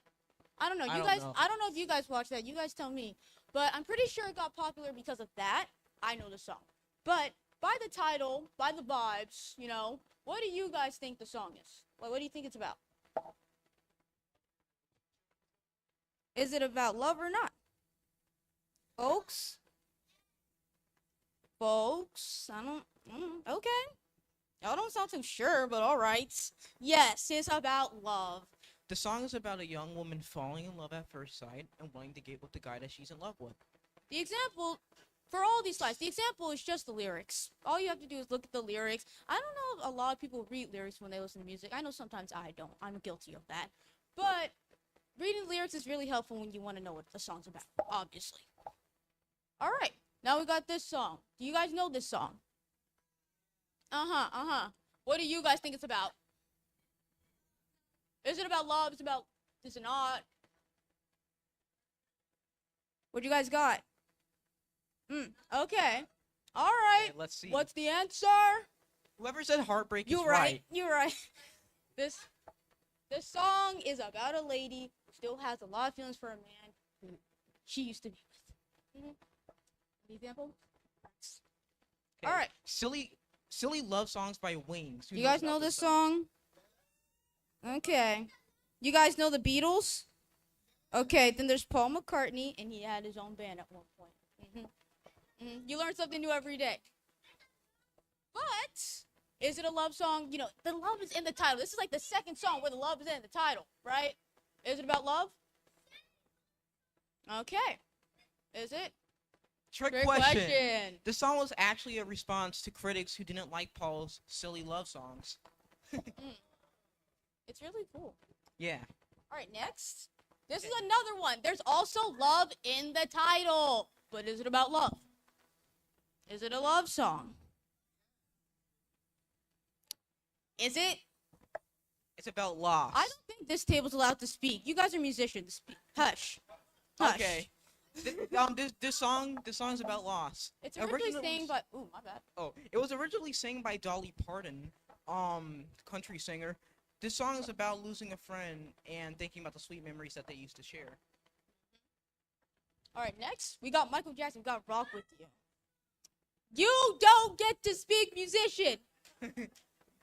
I don't know. I don't know if you guys watched that. You guys tell me. But I'm pretty sure it got popular because of that. I know the song. But by the title, by the vibes, you know, what do you guys think the song is? What do you think it's about? Is it about love or not? Folks? I don't okay. Y'all don't sound too sure, but all right. Yes, it's about love. The song is about a young woman falling in love at first sight and wanting to get with the guy that she's in love with. The example, for all these slides, the example is just the lyrics. All you have to do is look at the lyrics. I don't know if a lot of people read lyrics when they listen to music. I know sometimes I don't. I'm guilty of that. But reading lyrics is really helpful when you want to know what the song's about, obviously. All right, now we got this song. Do you guys know this song? What do you guys think it's about? Is it about love? Is it not? What you guys got? Okay. All right. Okay, let's see. What's the answer? Whoever said heartbreak You're is right. You're right. This song is about a lady who still has a lot of feelings for a man who she used to be with. The example? Okay. All right. Silly love songs by Wings. Who You knows guys about know this song? Okay. You guys know the Beatles? Okay, then there's Paul McCartney, and he had his own band at one point. You learn something new every day. But is it a love song? You know, the love is in the title. This is like the second song where the love is in the title, right? Is it about love? Okay. Is it? Trick question. The song was actually a response to critics who didn't like Paul's silly love songs. It's really cool. Yeah. All right, next. This is another one. There's also love in the title. But is it about love? Is it a love song? Is it? It's about loss. I don't think this table's allowed to speak. You guys are musicians. Hush. Hush. Okay. This song's about loss. It's originally sang by. Ooh, my bad. Oh, it was originally sang by Dolly Parton, country singer. This song is about losing a friend and thinking about the sweet memories that they used to share. All right, next we got Michael Jackson. We got Rock with You. You don't get to speak, musician.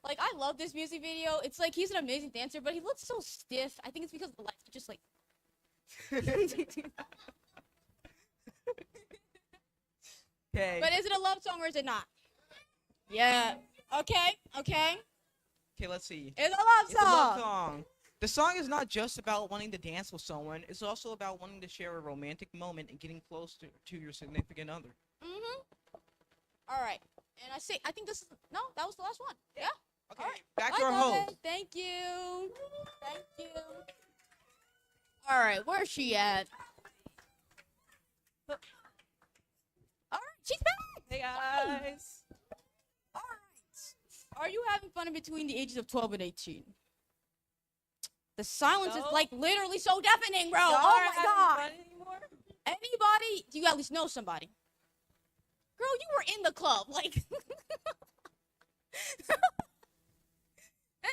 Like, I love this music video. It's like he's an amazing dancer, but he looks so stiff. I think it's because of the lights. Just like. Okay. But is it a love song or is it not? Yeah. Okay. Okay. Okay, let's see. It's a love It's a love song. song. The song is not just about wanting to dance with someone. It's also about wanting to share a romantic moment and getting close to your significant other. All right. And I think this is no. That was the last one. Yeah. Okay. All right. Back to I our love host. it. Thank you. Thank you. All right. Where's she at? All right. She's back. Hey guys. All right. Are you having fun in between the ages of 12 and 18? The silence is No. like literally so deafening, bro. Y'all Oh aren't my having god. fun anymore? Anybody? Do you at least know somebody? Girl, you were in the club. Like.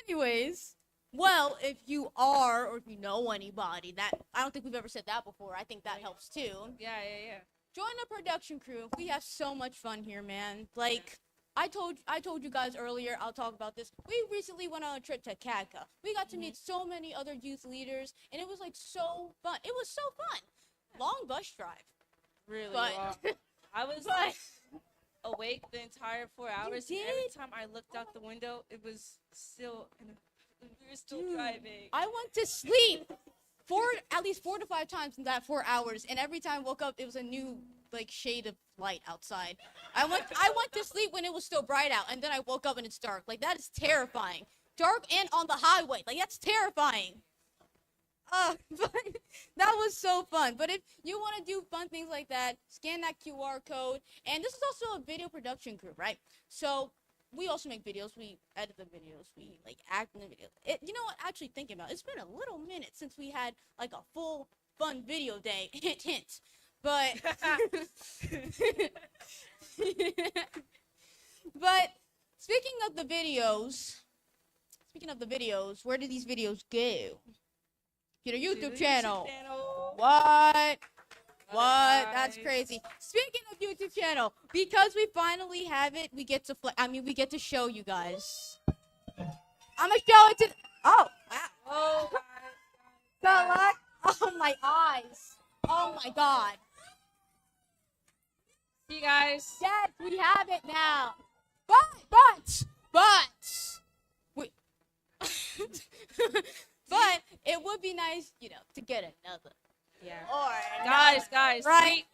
Anyways, well, if you are or if you know anybody, that I don't think we've ever said that before. I think that helps too. Yeah. Join the production crew. We have so much fun here, man. Like I told you guys earlier, I'll talk about this. We recently went on a trip to Kadka. We got to meet so many other youth leaders, and it was like so fun. It was so fun. Long bus drive. Really? But I was but- like awake the entire 4 hours. And every did? time I looked out the window, it was still. We were still Dude, driving. I went to sleep at least 4 to 5 times in that 4 hours, and every time I woke up, it was a new like shade of light outside. I went to sleep when it was still bright out, and then I woke up and it's dark. Like that is terrifying. Dark and on the highway. Like that's terrifying. But that was so fun. But if you want to do fun things like that, scan that QR code. And this is also a video production group, right? So we also make videos. We edit the videos. We like act in the videos. You know what? Actually thinking about it, it's been a little minute since we had like a full fun video day. Hint, hint. But but speaking of the videos, where do these videos go? Get a YouTube channel. What? That's crazy. Speaking of YouTube channel, because we finally have it, we get to show you guys. I'm gonna show it to. Oh. Oh. Good luck. Oh my eyes. Oh my god. See you guys. Yes, we have it now. But but it would be nice, to get another. Yeah. Or Guys, right?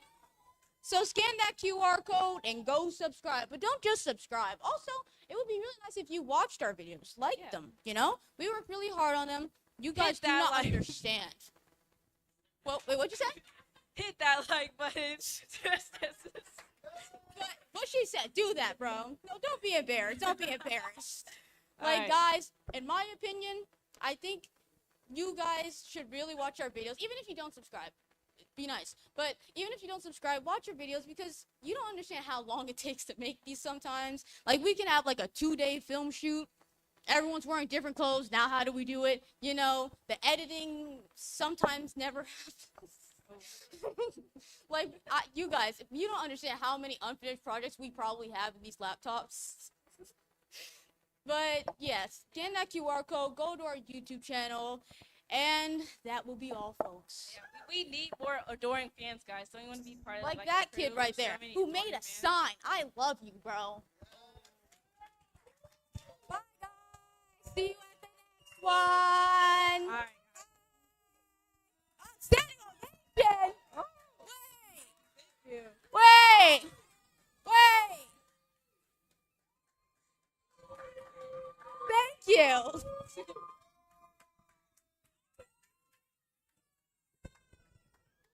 So scan that QR code and go subscribe. But don't just subscribe. Also, it would be really nice if you watched our videos, liked them. We work really hard on them. You guys do that not like- understand. Well, wait, what'd you say? Hit that like button. What she said, do that, bro. No, don't be embarrassed. Don't be embarrassed. Like, Alright. guys, in my opinion, I think you guys should really watch our videos. Even if you don't subscribe, be nice. But even if you don't subscribe, watch our videos because you don't understand how long it takes to make these sometimes. Like, we can have like a 2-day film shoot. Everyone's wearing different clothes. Now, how do we do it? The editing sometimes never happens. Like, you guys, if you don't understand how many unfinished projects we probably have in these laptops. But, yes, scan that QR code, go to our YouTube channel, and that will be all, folks. Yeah, we need more adoring fans, guys. Don't you want to be part of Like like that a kid crew right with so there, many who adoring made a fans? sign. I love you, bro. Bye, guys. See you at the next one. All right. Standing ovation. Yeah. Wait. Thank you.